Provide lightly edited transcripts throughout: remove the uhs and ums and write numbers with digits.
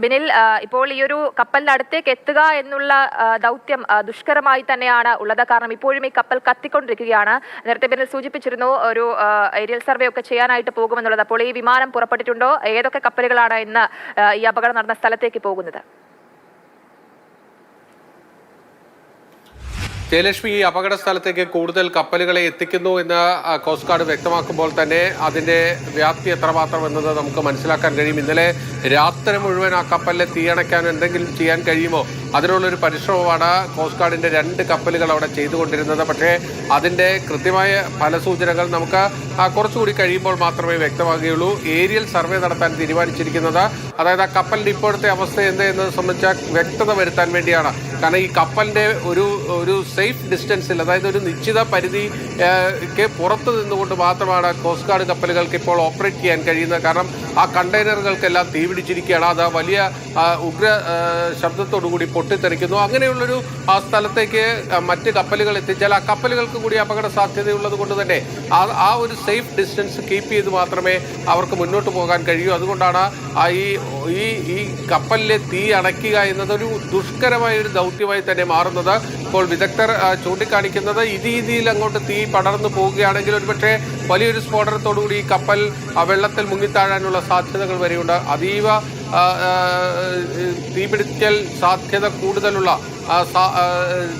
ബിനിൽ, ഇപ്പോൾ ഈ ഒരു കപ്പലിന്റെ അടുത്തേക്ക് എത്തുക എന്നുള്ള ദൗത്യം ദുഷ്കരമായി തന്നെയാണ് ഉള്ളത്. കാരണം ഇപ്പോഴും ഈ കപ്പൽ കത്തിക്കൊണ്ടിരിക്കുകയാണ്. നേരത്തെ ബിനിൽ സൂചിപ്പിച്ചിരുന്നു ഒരു ഏരിയൽ സർവേ ഒക്കെ ചെയ്യാനായിട്ട് പോകുമെന്നുള്ളത്. അപ്പോൾ ഈ വിമാനം പുറപ്പെട്ടിട്ടുണ്ടോ? ഏതൊക്കെ കപ്പലുകളാണ് ഇന്ന് ഈ അപകടം നടന്ന സ്ഥലത്തേക്ക് പോകുന്നത്? ജയലക്ഷ്മി, ഈ അപകട സ്ഥലത്തേക്ക് കൂടുതൽ കപ്പലുകളെ എത്തിക്കുന്നു എന്ന് കോസ്റ്റ് ഗാർഡ് വ്യക്തമാക്കുമ്പോൾ തന്നെ അതിന്റെ വ്യാപ്തി എത്രമാത്രം എന്നത് നമുക്ക് മനസ്സിലാക്കാൻ കഴിയും. ഇന്നലെ രാത്രി മുഴുവൻ ആ കപ്പലിനെ തീയണയ്ക്കാൻ എന്തെങ്കിലും ചെയ്യാൻ കഴിയുമോ അതിനുള്ളൊരു പരിശ്രമമാണ് കോസ്റ്റ് ഗാർഡിന്റെ 2 കപ്പലുകൾ അവിടെ ചെയ്തുകൊണ്ടിരുന്നത്. പക്ഷേ അതിന്റെ കൃത്യമായ ഫലസൂചനകൾ നമുക്ക് കുറച്ചുകൂടി കഴിയുമ്പോൾ മാത്രമേ വ്യക്തമാകുകയുള്ളൂ. ഏരിയൽ സർവേ നടത്താൻ തീരുമാനിച്ചിരിക്കുന്നത്, അതായത് ആ കപ്പലിന്റെ ഇപ്പോഴത്തെ അവസ്ഥ എന്ത് എന്നത് സംബന്ധിച്ച വ്യക്തത വരുത്താൻ വേണ്ടിയാണ്. കാരണം ഈ കപ്പലിന്റെ ഒരു സേഫ് ഡിസ്റ്റൻസിൽ, അതായത് ഒരു നിശ്ചിത പരിധിക്ക് പുറത്ത് നിന്നുകൊണ്ട് മാത്രമാണ് കോസ്റ്റ് ഗാർഡ് കപ്പലുകൾക്ക് ഇപ്പോൾ ഓപ്പറേറ്റ് ചെയ്യാൻ കഴിയുന്നത്. കാരണം ആ കണ്ടെയ്നറുകൾക്കെല്ലാം തീപിടിച്ചിരിക്കുകയാണ്. അത് വലിയ ഉഗ്ര ശബ്ദത്തോടുകൂടി പൊട്ടിത്തെറിക്കുന്നു. അങ്ങനെയുള്ളൊരു ആ സ്ഥലത്തേക്ക് മറ്റ് കപ്പലുകൾ എത്തിച്ചാൽ ആ കപ്പലുകൾക്ക് കൂടി അപകട സാധ്യതയുള്ളത് കൊണ്ട് തന്നെ ആ ഒരു സേഫ് ഡിസ്റ്റൻസ് കീപ്പ് ചെയ്ത് മാത്രമേ അവർക്ക് മുന്നോട്ട് പോകാൻ കഴിയൂ. അതുകൊണ്ടാണ് ഈ കപ്പലിലെ തീ അണയ്ക്കുക എന്നതൊരു ദുഷ്കരമായ ഒരു ദൗത്യമായി തന്നെ മാറുന്നത്. ഇപ്പോൾ വിദഗ്ധർ ചൂണ്ടിക്കാണിക്കുന്നത് ഈ രീതിയിൽ അങ്ങോട്ട് തീ പടർന്നു പോവുകയാണെങ്കിൽ ഒരുപക്ഷെ വലിയൊരു സ്ഫോടനത്തോടുകൂടി ഈ കപ്പൽ വെള്ളത്തിൽ മുങ്ങിത്താഴാനുള്ള സാധ്യതകൾ വരെയുണ്ട്. അതീവ തീപിടിക്കൽ സാധ്യത കൂടുതലുള്ള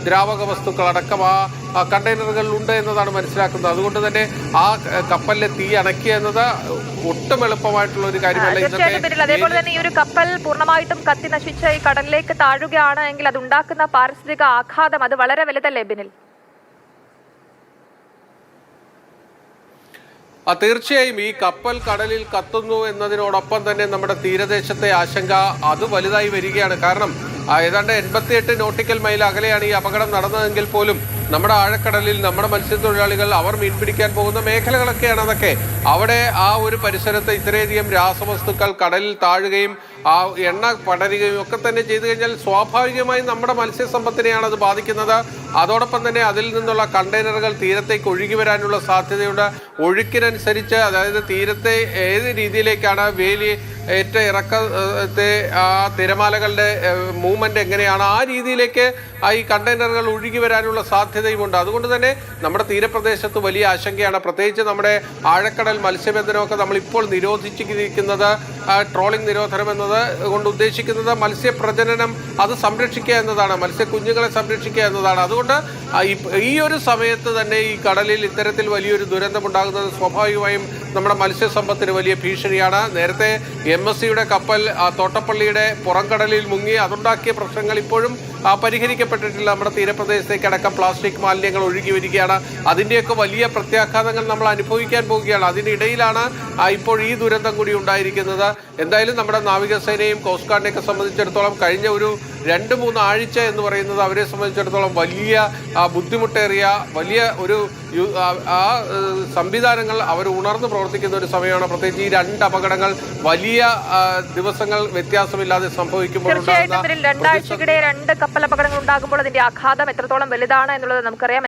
ദ്രാവക വസ്തുക്കൾ അടക്കം ആ കണ്ടെയ്നറുകളിൽ ഉണ്ട് എന്നതാണ് മനസ്സിലാക്കുന്നത്. അതുകൊണ്ട് തന്നെ ആ കപ്പലിലെ തീ അണയ്ക്കുക എന്നത് ഒട്ടും എളുപ്പമായിട്ടുള്ള ഒരു കാര്യമല്ല. അതേപോലെ തന്നെ ഈ ഒരു കപ്പൽ പൂർണ്ണമായിട്ടും കത്തി നശിച്ച് ഈ കടലിലേക്ക് താഴുകയാണ് എങ്കിൽ അതുണ്ടാക്കുന്ന പാരിസ്ഥിതിക ആഘാതം അത് വളരെ വലുതല്ലേ ബിനിൽ? തീർച്ചയായും ഈ കപ്പൽ കടലിൽ കത്തുന്നു എന്നതിനോടൊപ്പം തന്നെ നമ്മുടെ തീരദേശത്തെ ആശങ്ക അത് വലുതായി വരികയാണ്. കാരണം ഏതാണ്ട് 88 നോട്ടിക്കൽ മൈൽ അകലെയാണ് ഈ അപകടം നടന്നതെങ്കിൽ പോലും നമ്മുടെ ആഴക്കടലിൽ നമ്മുടെ മത്സ്യത്തൊഴിലാളികൾ അവർ മീൻ പിടിക്കാൻ പോകുന്ന മേഖലകളൊക്കെയാണ് അതൊക്കെ. അവിടെ ആ ഒരു പരിസരത്ത് ഇത്രയധികം രാസവസ്തുക്കൾ കടലിൽ താഴുകയും ആ എണ്ണ പടരുകയും ഒക്കെ തന്നെ ചെയ്തു കഴിഞ്ഞാൽ സ്വാഭാവികമായും നമ്മുടെ മത്സ്യസമ്പത്തിനെയാണ് അത് ബാധിക്കുന്നത്. അതോടൊപ്പം തന്നെ അതിൽ നിന്നുള്ള കണ്ടെയ്നറുകൾ തീരത്തേക്ക് ഒഴുകി വരാനുള്ള സാധ്യതയുണ്ട്. ഒഴുക്കിനനുസരിച്ച്, അതായത് തീരത്തെ ഏത് രീതിയിലേക്കാണ് വേലി ഏറ്റ ഇറക്കത്തെ ആ തിരമാലകളുടെ മൂവ്മെന്റ് എങ്ങനെയാണ്, ആ രീതിയിലേക്ക് ഈ കണ്ടെയ്നറുകൾ ഒഴുകി വരാനുള്ള സാധ്യതയുമുണ്ട്. അതുകൊണ്ട് തന്നെ നമ്മുടെ തീരപ്രദേശത്ത് വലിയ ആശങ്കയാണ്. പ്രത്യേകിച്ച് നമ്മുടെ ആഴക്കടൽ മത്സ്യബന്ധനമൊക്കെ നമ്മളിപ്പോൾ നിരോധിച്ചിരിക്കുന്നത്, ട്രോളിംഗ് നിരോധനം എന്നത് കൊണ്ട് ഉദ്ദേശിക്കുന്നത് മത്സ്യപ്രജനനം അത് സംരക്ഷിക്കുക എന്നതാണ്, മത്സ്യക്കുഞ്ഞുങ്ങളെ സംരക്ഷിക്കുക എന്നതാണ്. അതുകൊണ്ട് ഈ ഒരു സമയത്ത് തന്നെ ഈ കടലിൽ ഇത്തരത്തിൽ വലിയൊരു ദുരന്തമുണ്ടാകുന്നത് സ്വാഭാവികമായും നമ്മുടെ മത്സ്യസമ്പത്തിന് വലിയ ഭീഷണിയാണ്. നേരത്തെ MSCയുടെ കപ്പൽ തോട്ടപ്പള്ളിയുടെ പുറംകടലിൽ മുങ്ങി അതുണ്ടാക്കിയ പ്രശ്നങ്ങൾ ഇപ്പോഴും പരിഹരിക്കപ്പെട്ടിട്ടില്ല. നമ്മുടെ തീരപ്രദേശത്തേക്ക് അടക്കം പ്ലാസ്റ്റിക് മാലിന്യങ്ങൾ ഒഴുകി വരികയാണ്. അതിൻ്റെയൊക്കെ വലിയ പ്രത്യാഘാതങ്ങൾ നമ്മൾ അനുഭവിക്കാൻ പോവുകയാണ്. അതിനിടയിലാണ് ഇപ്പോൾ ഈ ദുരന്തം കൂടി ഉണ്ടായിരിക്കുന്നത്. എന്തായാലും നമ്മുടെ നാവികസേനയും കോസ്റ്റ് ഗാർഡിനെയൊക്കെ സംബന്ധിച്ചിടത്തോളം കഴിഞ്ഞ ഒരു 2-3 ആഴ്ച എന്ന് പറയുന്നത് അവരെ സംബന്ധിച്ചിടത്തോളം വലിയ ബുദ്ധിമുട്ടേറിയ വലിയ ഒരു സംവിധാനങ്ങൾ അവർ ഉണർന്നു പ്രവർത്തിക്കുന്ന ഒരു സമയമാണ്. പ്രത്യേകിച്ച് ഈ 2 അപകടങ്ങൾ വലിയ ദിവസങ്ങൾ വ്യത്യാസമില്ലാതെ സംഭവിക്കുമ്പോൾ 2 ആഴ്ചക്കിടെ 2 കപ്പൽ അപകടങ്ങൾ ഉണ്ടാകുമ്പോൾ അതിന്റെ ആഘാതം എത്രത്തോളം വലുതാണ് എന്നുള്ളത് നമുക്കറിയാം.